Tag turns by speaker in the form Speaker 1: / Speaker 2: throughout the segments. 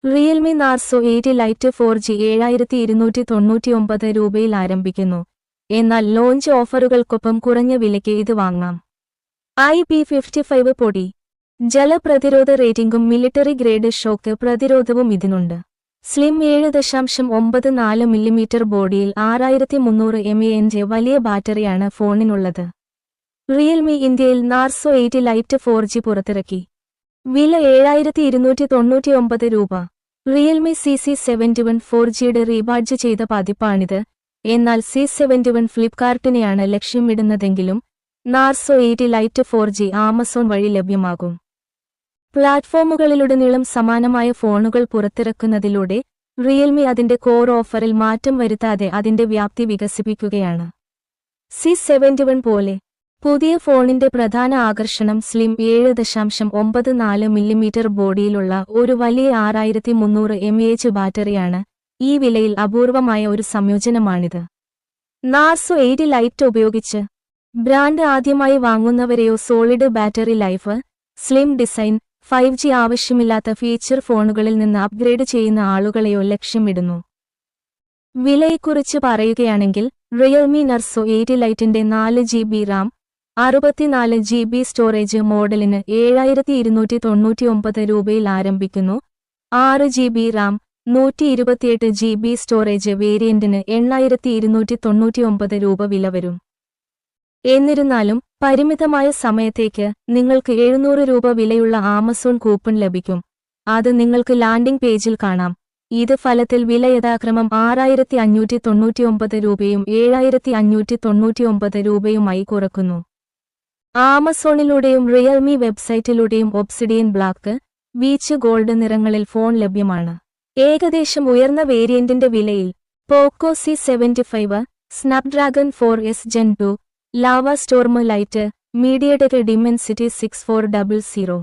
Speaker 1: Realme Narzo 8 lite 4G 7299 രൂപയിൽ ആരംഭിക്കുന്നു. എന്നാൽ ലോഞ്ച് ഓഫറുകൾക്കൊപ്പം കുറഞ്ഞ വിലയ്ക്ക് ഇത് വാങ്ങാം. IP55 പൊടി ജലപ്രതിരോധ റേറ്റിംഗും മിലിറ്ററി ഗ്രേഡ് ഷോക്ക് പ്രതിരോധവും ഇതിനുണ്ട്. സ്ലിം 7.94 mm ബോഡിയിൽ 6300 mAh വലിയ ബാറ്ററിയാണ് ഫോണിനുള്ളത്. റിയൽമി ഇന്ത്യയിൽ നാർസോ 8 ലൈറ്റ് 4G പുറത്തിറക്കി. വില 7299 രൂപ. റിയൽമി CC71 4Gയുടെ റീബാഡ്ജ് ചെയ്ത പതിപ്പാണിത്. എന്നാൽ C71 ഫ്ലിപ്കാർട്ടിനെയാണ് ലക്ഷ്യമിടുന്നതെങ്കിലും നാർസോ 8 ലൈറ്റ് 4G ആമസോൺ വഴി ലഭ്യമാകും. പ്ലാറ്റ്ഫോമുകളിലുടനീളം സമാനമായ ഫോണുകൾ പുറത്തിറക്കുന്നതിലൂടെ റിയൽമി അതിന്റെ കോർ ഓഫറിൽ മാറ്റം വരുത്താതെ അതിന്റെ വ്യാപ്തി വികസിപ്പിക്കുകയാണ്. C71 പോലെ പുതിയ ഫോണിന്റെ പ്രധാന ആകർഷണം സ്ലിം 7.94 mm ബോഡിയിലുള്ള ഒരു വലിയ 6300 mAh ബാറ്ററിയാണ്. ഈ വിലയിൽ അപൂർവമായ ഒരു സംയോജനമാണിത്. നാർസോ 8 ലൈറ്റ് ഉപയോഗിച്ച് ബ്രാൻഡ് ആദ്യമായി വാങ്ങുന്നവരെയോ solid battery life, slim design, 5G ആവശ്യമില്ലാത്ത ഫീച്ചർ ഫോണുകളിൽ നിന്ന് അപ്ഗ്രേഡ് ചെയ്യുന്ന ആളുകളെയോ ലക്ഷ്യമിടുന്നു. വിലയെക്കുറിച്ച് പറയുകയാണെങ്കിൽ റിയൽമി നാർസോ 8 ലൈറ്റിന്റെ 4GB റാം, 64GB സ്റ്റോറേജ് മോഡലിന് 7299 രൂപയിൽ ആരംഭിക്കുന്നു. 6GB റാം, 128GB സ്റ്റോറേജ് വേരിയന്റിന് 8299 രൂപ വില വരും. എന്നിരുന്നാലും പരിമിതമായ സമയത്തേക്ക് നിങ്ങൾക്ക് 700 രൂപ വിലയുള്ള ആമസോൺ കൂപ്പൺ ലഭിക്കും. അത് നിങ്ങൾക്ക് ലാൻഡിംഗ് പേജിൽ കാണാം. ഇത് ഫലത്തിൽ വില യഥാക്രമം 6599 രൂപയും 7599 രൂപയുമായി കുറക്കുന്നു. ആമസോണിലൂടെയും റിയൽമി വെബ്സൈറ്റിലൂടെയും ഒബ്സിഡിയൻ ബ്ലാക്ക്, ബീച്ച് ഗോൾഡ് നിറങ്ങളിൽ ഫോൺ ലഭ്യമാണ്. ഏകദേശം ഉയർന്ന വേരിയന്റിന്റെ വിലയിൽ Poco C75, Snapdragon 4S Gen 2, Lava Storm lite, MediaTek Dimensity 6400,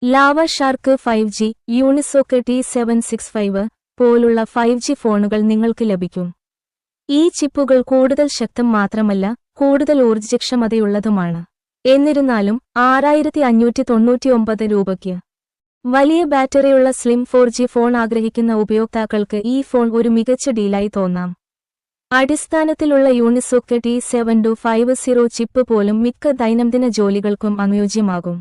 Speaker 1: Lava Shark 5G, Unisoc T765 പോലുള്ള 5G ഫോണുകൾ നിങ്ങൾക്ക് ലഭിക്കും. ഈ ചിപ്പുകൾ കൂടുതൽ ശക്തം മാത്രമല്ല കൂടുതൽ ഊർജ്ജക്ഷമതയുള്ളതുമാണ്. എന്നിരുന്നാലും 6599 രൂപയ്ക്ക് വലിയ ബാറ്ററിയുള്ള സ്ലിം 4G ഫോൺ ആഗ്രഹിക്കുന്ന ഉപയോക്താക്കൾക്ക് ഈ ഫോൺ ഒരു മികച്ച ഡീലായി തോന്നാം. അടിസ്ഥാനത്തിലുള്ള യൂണിസോക്ക് T7250 ചിപ്പ് പോലും മിക്ക ദൈനംദിന ജോലികൾക്കും അനുയോജ്യമാകും.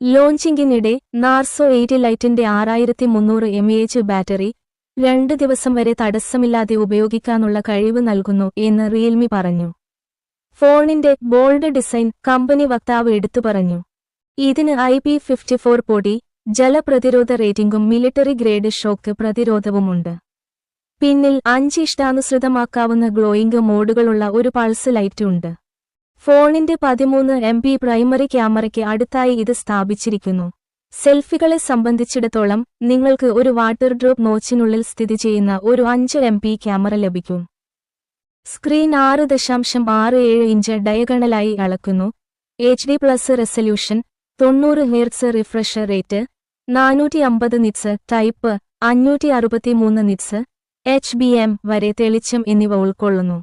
Speaker 1: ലോഞ്ചിങ്ങിനിടെ നാർസോ 8 ലൈറ്റിന്റെ 6300 mAh ബാറ്ററി 2 ദിവസം വരെ തടസ്സമില്ലാതെ ഉപയോഗിക്കാനുള്ള കഴിവ് നൽകുന്നു എന്ന് റിയൽമി പറഞ്ഞു. ഫോണിന്റെ ബോൾഡ് ഡിസൈൻ കമ്പനി വക്താവ് എടുത്തു പറഞ്ഞു. ഇതിന് IP54 പൊടി ജലപ്രതിരോധ റേറ്റിംഗും മിലിറ്ററി ഗ്രേഡ് ഷോക്ക് പ്രതിരോധവുമുണ്ട്. പിന്നിൽ 5 ഇഷ്ടാനുസൃതമാക്കാവുന്ന ഗ്ലോയിംഗ് മോഡുകളുള്ള ഒരു പൾസ് ലൈറ്റ് ഉണ്ട്. ഫോണിന്റെ 13MP പ്രൈമറി ക്യാമറയ്ക്ക് അടുത്തായി ഇത് സ്ഥാപിച്ചിരിക്കുന്നു. സെൽഫികളെ സംബന്ധിച്ചിടത്തോളം നിങ്ങൾക്ക് ഒരു വാട്ടർ ഡ്രോപ്പ് നോച്ചിനുള്ളിൽ സ്ഥിതി ചെയ്യുന്ന ഒരു 5MP ക്യാമറ ലഭിക്കും. സ്ക്രീൻ 6.67 ഇഞ്ച് ഡയഗണലായി അളക്കുന്നു. HD+ resolution, 90 Hz refresh rate, 450 nits type, 563 nits, HBM വരെ തെളിച്ചം എന്നിവ ഉൾക്കൊള്ളുന്നു.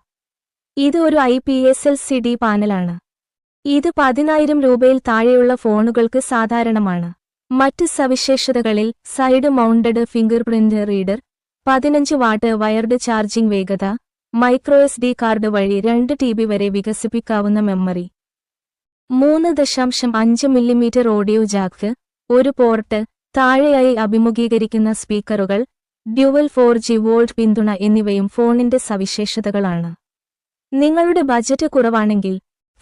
Speaker 1: ഇത് ഒരു IPS LCD പാനലാണ്. ഇത് 10,000 രൂപയിൽ താഴെയുള്ള ഫോണുകൾക്ക് സാധാരണമാണ്. മറ്റ് സവിശേഷതകളിൽ side mounted fingerprint reader, 15 what wired charging വേഗത, microSD കാർഡ് വഴി 2 TB വരെ വികസിപ്പിക്കാവുന്ന മെമ്മറി, 3.5 mm ഓഡിയോ ജാക്ക്, ഒരു പോർട്ട്, താഴെയായി അഭിമുഖീകരിക്കുന്ന സ്പീക്കറുകൾ, ഡ്യുവൽ 4G വോൾട്ട് പിന്തുണ എന്നിവയും ഫോണിന്റെ സവിശേഷതകളാണ്. നിങ്ങളുടെ ബജറ്റ് കുറവാണെങ്കിൽ,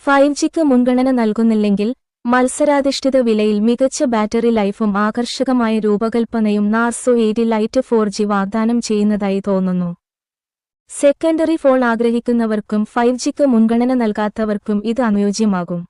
Speaker 1: 5Gക്ക് മുൻഗണന നൽകുന്നില്ലെങ്കിൽ, മത്സരാധിഷ്ഠിത വിലയിൽ മികച്ച ബാറ്ററി ലൈഫും ആകർഷകമായ രൂപകൽപ്പനയും നാർസോ 8 ലൈറ്റ് 4G വാഗ്ദാനം ചെയ്യുന്നതായി തോന്നുന്നു. സെക്കൻഡറി ഫോൺ ആഗ്രഹിക്കുന്നവർക്കും 5Gക്ക് മുൻഗണന നൽകാത്തവർക്കും ഇത് അനുയോജ്യമാകും.